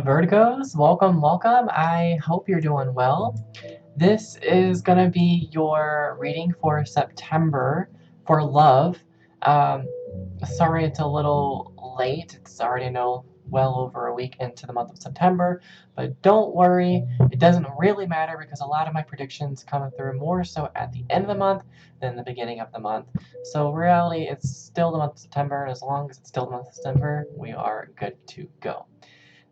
Virgos, welcome, welcome. I hope you're doing well. This is going to be your reading for September for love. Um, Sorry it's a little late. It's already well over a week into the month of September, but don't worry. It doesn't really matter because a lot of my predictions come through more so at the end of the month than the beginning of the month. So reality, it's still the month of September, and as long as it's still the month of September, we are good to go.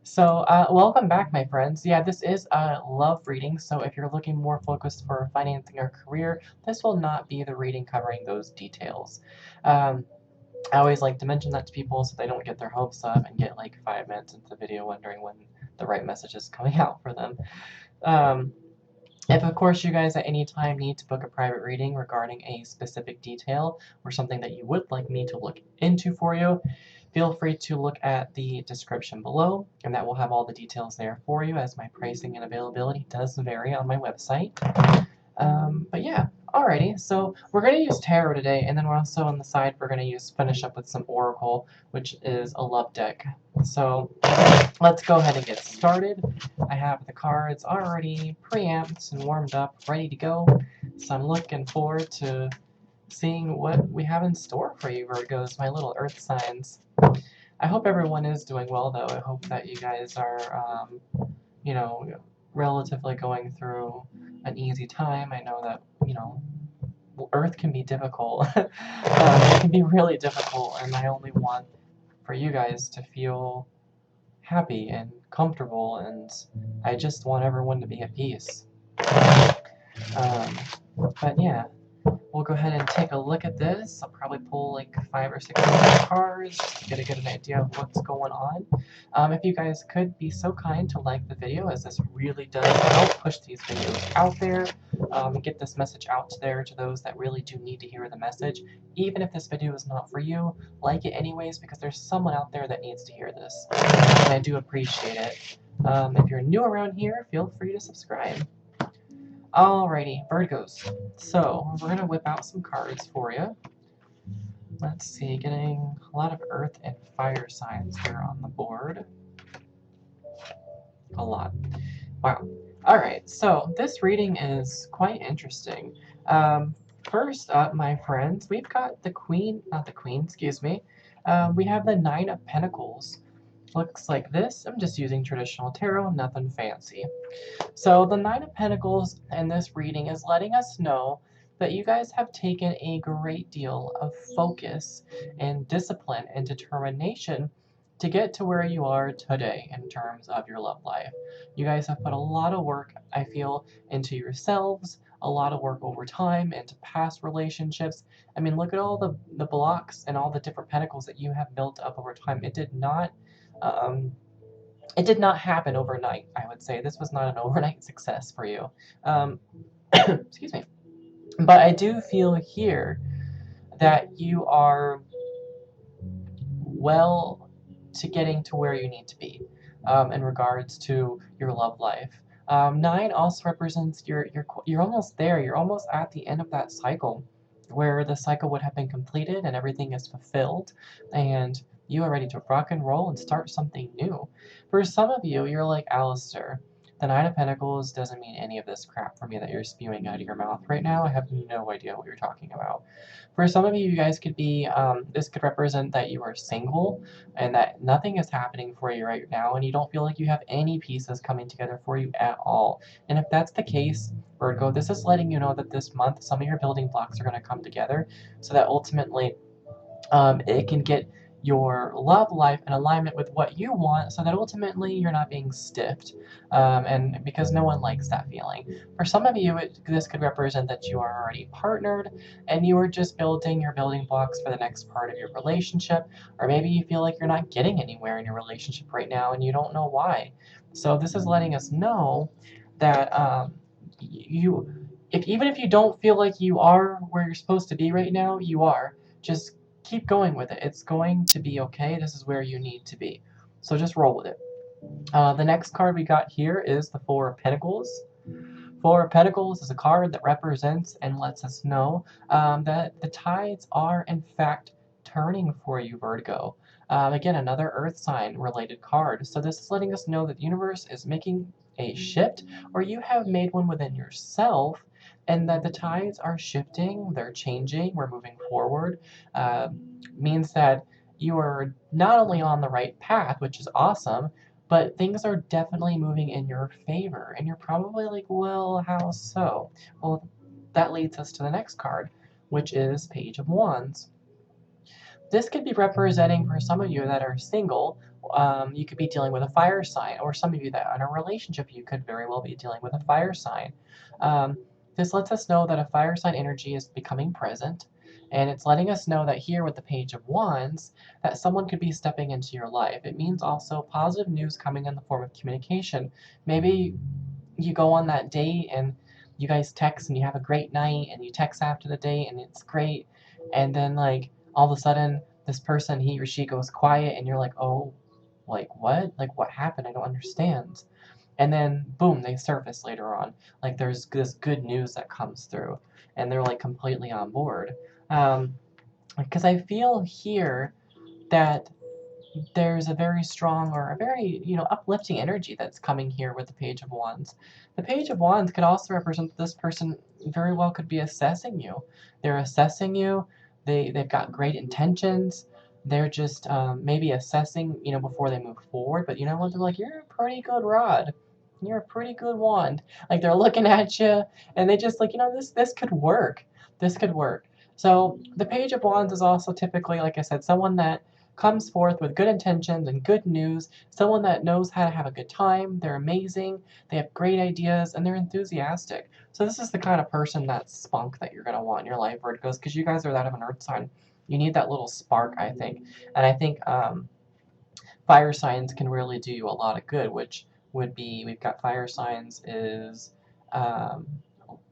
So, welcome back, my friends. Yeah, this is a love reading, so if you're looking more focused for financing or career, this will not be the reading covering those details. Um, I always like to mention that to people so they don't get their hopes up and get like 5 minutes into the video wondering when the right message is coming out for them. Um, if, of course, you guys at any time need to book a private reading regarding a specific detail or something that you would like me to look into for you, feel free to look at the description below, and that will have all the details there for you, as my pricing and availability does vary on my website. But yeah, alrighty, so we're going to use tarot today, and then we're also on the side, we're going to finish up with some oracle, which is a love deck. So let's go ahead and get started. I have the cards already preamped and warmed up, ready to go, so I'm looking forward to seeing what we have in store for you, Virgos, my little earth signs. I hope everyone is doing well, though. I hope that you guys are, you know, relatively going through an easy time. I know that, Earth can be difficult. It can be really difficult, and I only want for you guys to feel happy and comfortable, and I just want everyone to be at peace. Um, but yeah, we'll go ahead and take a look at this. I'll probably pull like 5 or 6 different cards just to get an idea of what's going on. If you guys could be so kind to like the video, as this really does help push these videos out there, and get this message out there to those that really do need to hear the message. Even if this video is not for you, like it anyways, because there's someone out there that needs to hear this, and I do appreciate it. If you're new around here, feel free to subscribe. Alrighty, Virgos. So, we're going to whip out some cards for you. Let's see, getting a lot of earth and fire signs here on the board. A lot. Wow. Alright, so this reading is quite interesting. First up, my friends, we've got the Queen, not the Queen, excuse me. We have the Nine of Pentacles. Looks like this. I'm just using traditional tarot, nothing fancy. So the Nine of Pentacles in this reading is letting us know that you guys have taken a great deal of focus and discipline and determination to get to where you are today in terms of your love life. You guys have put a lot of work, I feel, into yourselves, a lot of work over time into past relationships. I mean, look at all the blocks and all the different pentacles that you have built up over time. Um, it did not happen overnight, I would say. This was not an overnight success for you. Excuse me. But I do feel here that you are well to getting to where you need to be in regards to your love life. 9 also represents you're almost there. You're almost at the end of that cycle, where the cycle would have been completed and everything is fulfilled, and you are ready to rock and roll and start something new. For some of you, you're like Allastor. The Nine of Pentacles doesn't mean any of this crap for me that you're spewing out of your mouth right now. I have no idea what you're talking about. For some of you, you guys could be, this could represent that you are single and that nothing is happening for you right now, and you don't feel like you have any pieces coming together for you at all. And if that's the case, Virgo, this is letting you know that this month some of your building blocks are going to come together so that ultimately it can get your love life in alignment with what you want so that ultimately you're not being stiffed, and because no one likes that feeling. For some of you, this could represent that you are already partnered and you are just building your building blocks for the next part of your relationship, or maybe you feel like you're not getting anywhere in your relationship right now and you don't know why. So this is letting us know that even if you don't feel like you are where you're supposed to be right now, you are. Just keep going with it. It's going to be okay. This is where you need to be. So just roll with it. The next card we got here is the Four of Pentacles. Four of Pentacles is a card that represents and lets us know that the tides are, in fact, turning for you, Virgo. Again, another earth sign related card. So this is letting us know that the universe is making a shift, or you have made one within yourself, and that the tides are shifting, they're changing, we're moving forward. Means that you are not only on the right path, which is awesome, but things are definitely moving in your favor. And you're probably like, well, how so? Well, that leads us to the next card, which is Page of Wands. This could be representing for some of you that are single. You could be dealing with a fire sign, or some of you that are in a relationship, you could very well be dealing with a fire sign. Um, this lets us know that a fire sign energy is becoming present, and it's letting us know that here with the Page of Wands, that someone could be stepping into your life. It means also positive news coming in the form of communication. Maybe you go on that date and you guys text and you have a great night, and you text after the date and it's great, and then like all of a sudden this person, he or she, goes quiet and you're like, oh, like what, like what happened, I don't understand. And then boom, they surface later on, like there's this good news that comes through and they're like completely on board. Because I feel here that there's a very strong, or a very, uplifting energy that's coming here with the Page of Wands. The Page of Wands could also represent that this person very well could be assessing you. They're assessing you. They've got great intentions. They're just maybe assessing, before they move forward. But you know what? They're like, you're a pretty good rod. You're a pretty good wand. Like they're looking at you, and they just like, this could work. This could work. So the Page of Wands is also typically, like I said, someone that comes forth with good intentions and good news, someone that knows how to have a good time, they're amazing, they have great ideas, and they're enthusiastic. So this is the kind of person, that spunk, that you're going to want in your life, Virgos, because you guys are that of an earth sign. You need that little spark, I think. And I think fire signs can really do you a lot of good, which would be, we've got fire signs is, um,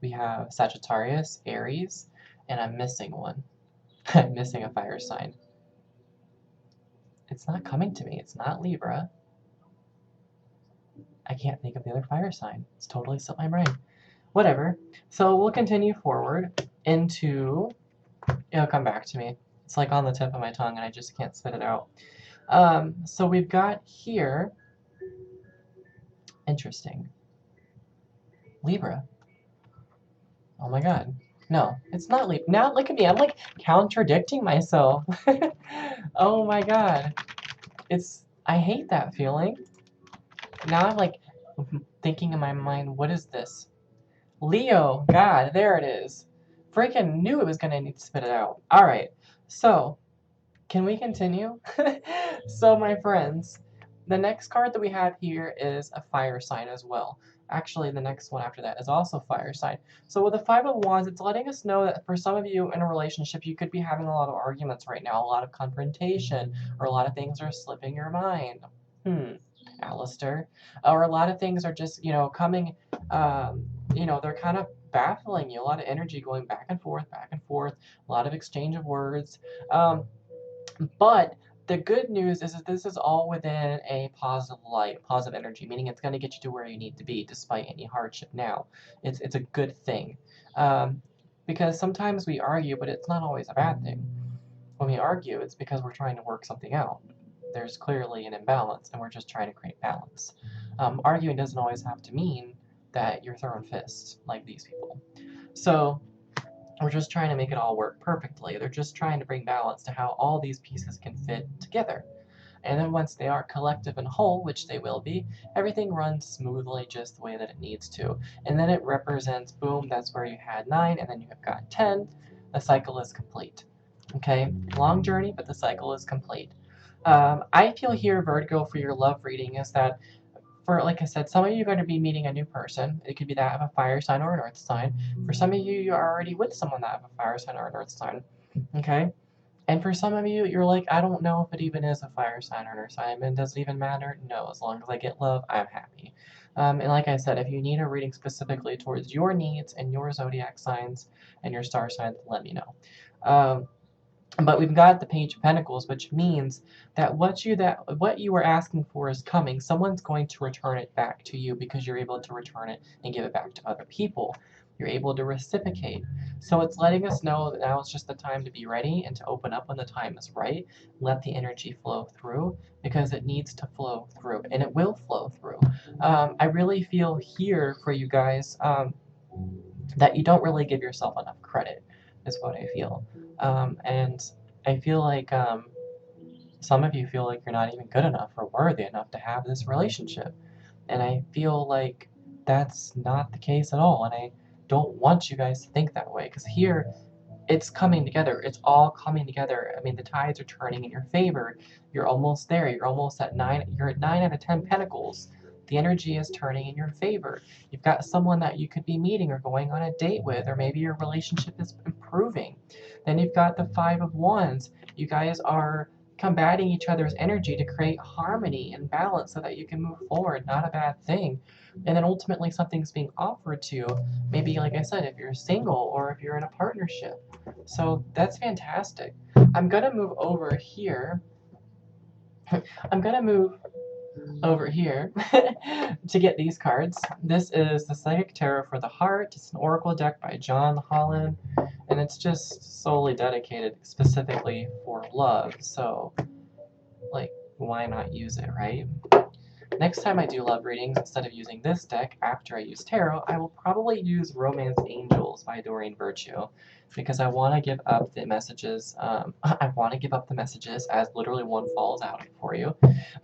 we have Sagittarius, Aries, and I'm missing one. I'm missing a fire sign. It's not coming to me. It's not Libra. I can't think of the other fire sign. It's totally slipped my brain. Whatever. So we'll continue forward into... It'll come back to me. It's like on the tip of my tongue and I just can't spit it out. So we've got here... Interesting. Libra. Oh my god. No, it's not Libra. Now look at me. I'm like contradicting myself. Oh my god. I hate that feeling. Now I'm like thinking in my mind, what is this? Leo, God, there it is. Freaking knew it was gonna need to spit it out. All right, so can we continue? So my friends, the next card that we have here is a fire sign as well. Actually, the next one after that is also fire sign. So with the Five of Wands, it's letting us know that for some of you in a relationship, you could be having a lot of arguments right now, a lot of confrontation, or a lot of things are slipping your mind. Allastor. Or a lot of things are just, coming, they're kind of baffling you. A lot of energy going back and forth, a lot of exchange of words. But the good news is that this is all within a positive light, positive energy, meaning it's going to get you to where you need to be despite any hardship now. It's a good thing. Because sometimes we argue, but it's not always a bad thing. When we argue, it's because we're trying to work something out. There's clearly an imbalance, and we're just trying to create balance. Arguing doesn't always have to mean that you're throwing fists like these people. So we're just trying to make it all work perfectly. They're just trying to bring balance to how all these pieces can fit together. And then once they are collective and whole, which they will be, everything runs smoothly just the way that it needs to. And then it represents, boom, that's where you had 9, and then you have got 10. The cycle is complete. Okay, long journey, but the cycle is complete. I feel here, Virgo, for your love reading is that, for, like I said, some of you are going to be meeting a new person. It could be that of a fire sign or an earth sign. For some of you, you're already with someone that of a fire sign or an earth sign. Okay? And for some of you, you're like, I don't know if it even is a fire sign or an earth sign. And does it even matter? No, as long as I get love, I'm happy. And like I said, if you need a reading specifically towards your needs and your zodiac signs and your star signs, let me know. But we've got the Page of Pentacles, which means that what you were asking for is coming. Someone's going to return it back to you because you're able to return it and give it back to other people. You're able to reciprocate. So it's letting us know that now it's just the time to be ready and to open up when the time is right. Let the energy flow through because it needs to flow through, and it will flow through. I really feel here for you guys that you don't really give yourself enough credit, is what I feel. And I feel like some of you feel like you're not even good enough or worthy enough to have this relationship. And I feel like that's not the case at all. And I don't want you guys to think that way because here it's coming together. It's all coming together. I mean, the tides are turning in your favor. You're almost there. You're almost at 9. You're at 9 out of 10 pentacles. The energy is turning in your favor. You've got someone that you could be meeting or going on a date with, or maybe your relationship is improving. Then you've got the 5 of Wands. You guys are combating each other's energy to create harmony and balance so that you can move forward. Not a bad thing. And then ultimately something's being offered to you. Maybe, like I said, if you're single or if you're in a partnership. So that's fantastic. I'm gonna move over here. I'm gonna move over here to get these cards. This is the Psychic Tarot for the Heart. It's an oracle deck by John Holland, and it's just solely dedicated specifically for love. So, like, why not use it, right? Next time I do love readings, instead of using this deck after I use tarot, I will probably use Romance Angels by Doreen Virtue, because I want to give up the messages. I want to give up the messages as literally one falls out for you,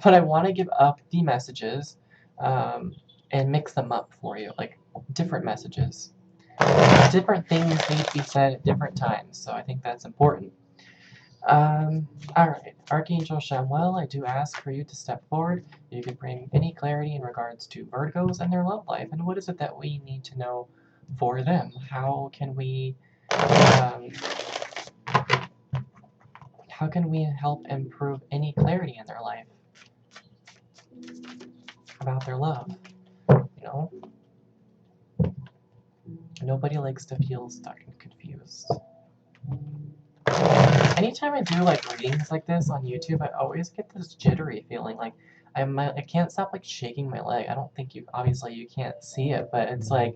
but I want to give up the messages and mix them up for you, like different messages. Different things need to be said at different times, so I think that's important. Alright, Archangel Chamuel, I do ask for you to step forward. You can bring any clarity in regards to Virgos and their love life, and what is it that we need to know for them? How can we help improve any clarity in their life about their love? You know? Nobody likes to feel stuck and confused. Anytime I do like readings like this on YouTube, I always get this jittery feeling. Like I can't stop like shaking my leg. I don't think you can't see it, but it's like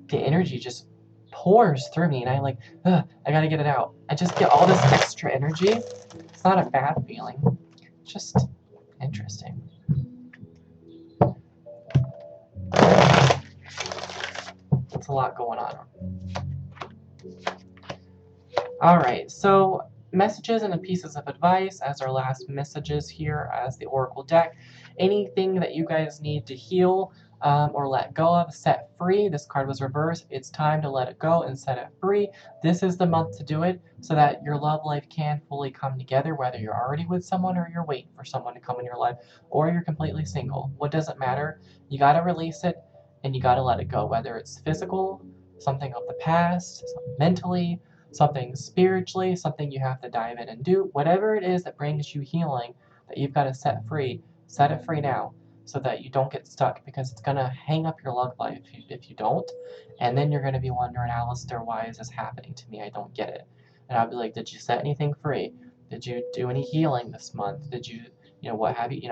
the energy just pours through me, and I like I gotta get it out. I just get all this extra energy. It's not a bad feeling, just interesting. It's a lot going on. Alright, so messages and pieces of advice as our last messages here as the Oracle deck. Anything that you guys need to heal or let go of, set free. This card was reversed. It's time to let it go and set it free. This is the month to do it so that your love life can fully come together, whether you're already with someone or you're waiting for someone to come in your life or you're completely single. What does it matter? You got to release it and you got to let it go, whether it's physical, something of the past, mentally, something spiritually, something you have to dive in and do. Whatever it is that brings you healing that you've got to set it free now so that you don't get stuck, because it's going to hang up your love life if you don't. And then you're going to be wondering, Allastor, why is this happening to me? I don't get it. And I'll be like, did you set anything free? Did you do any healing this month? Did you, what have you,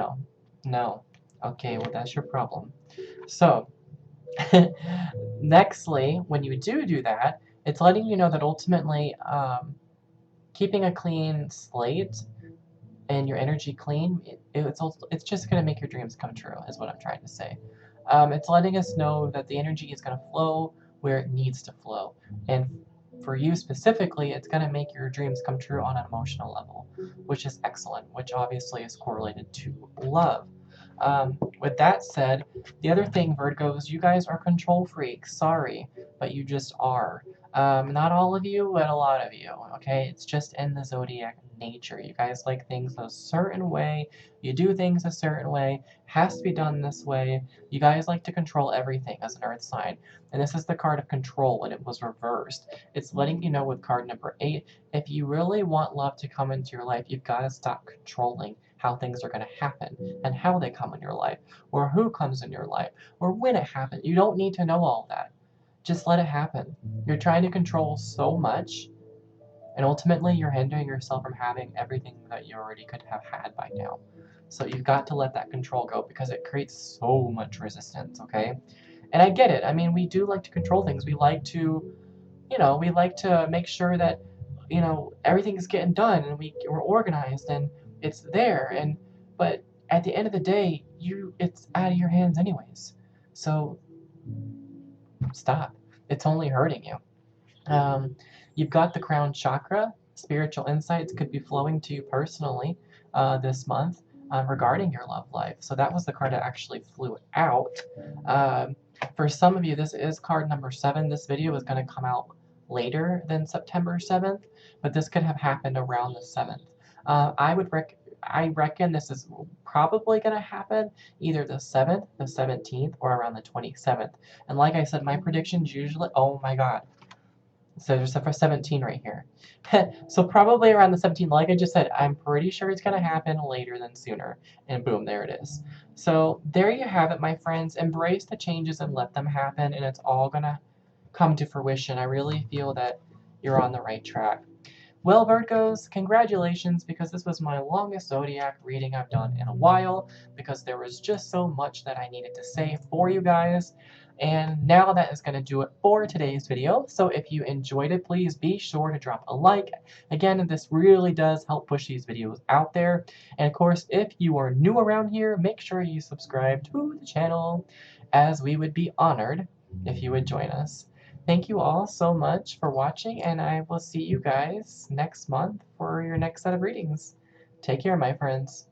no. Okay, well, that's your problem. So, nextly, when you do that, it's letting you know that ultimately keeping a clean slate and your energy clean, it's just going to make your dreams come true, is what I'm trying to say. It's letting us know that the energy is going to flow where it needs to flow. And for you specifically, it's going to make your dreams come true on an emotional level, which is excellent, which obviously is correlated to love. With that said, the other thing, Virgos, you guys are control freaks. Sorry, but you just are. Not all of you, but a lot of you, okay? It's just in the zodiac nature. You guys like things a certain way. You do things a certain way. Has to be done this way. You guys like to control everything as an earth sign. And this is the card of control when it was reversed. It's letting you know with card number 8, if you really want love to come into your life, you've got to stop controlling how things are going to happen and how they come in your life, or who comes in your life, or when it happens. You don't need to know all that. Just let it happen. You're trying to control so much, and ultimately you're hindering yourself from having everything that you already could have had by now. So you've got to let that control go, because it creates so much resistance, okay? And I get it. I mean, we do like to control things. We like to, we like to make sure that, everything is getting done and we're organized and it's there. But at the end of the day, it's out of your hands anyways. So stop. It's only hurting you. Um, you've got the crown chakra. Spiritual insights could be flowing to you personally this month regarding your love life. So that was the card that actually flew out. Um, for some of you, this is card number 7. This video is going to come out later than September 7th, but this could have happened around the 7th. I reckon this is probably going to happen either the 7th, the 17th, or around the 27th. And like I said, my predictions usually, oh my god, so there's for 17 right here. So probably around the 17th, like I just said, I'm pretty sure it's going to happen later than sooner. And boom, there it is. So there you have it, my friends. Embrace the changes and let them happen, and it's all going to come to fruition. I really feel that you're on the right track. Well, Virgos, congratulations, because this was my longest zodiac reading I've done in a while, because there was just so much that I needed to say for you guys. And now that is going to do it for today's video. So if you enjoyed it, please be sure to drop a like. Again, this really does help push these videos out there. And of course, if you are new around here, make sure you subscribe to the channel, as we would be honored if you would join us. Thank you all so much for watching, and I will see you guys next month for your next set of readings. Take care, my friends.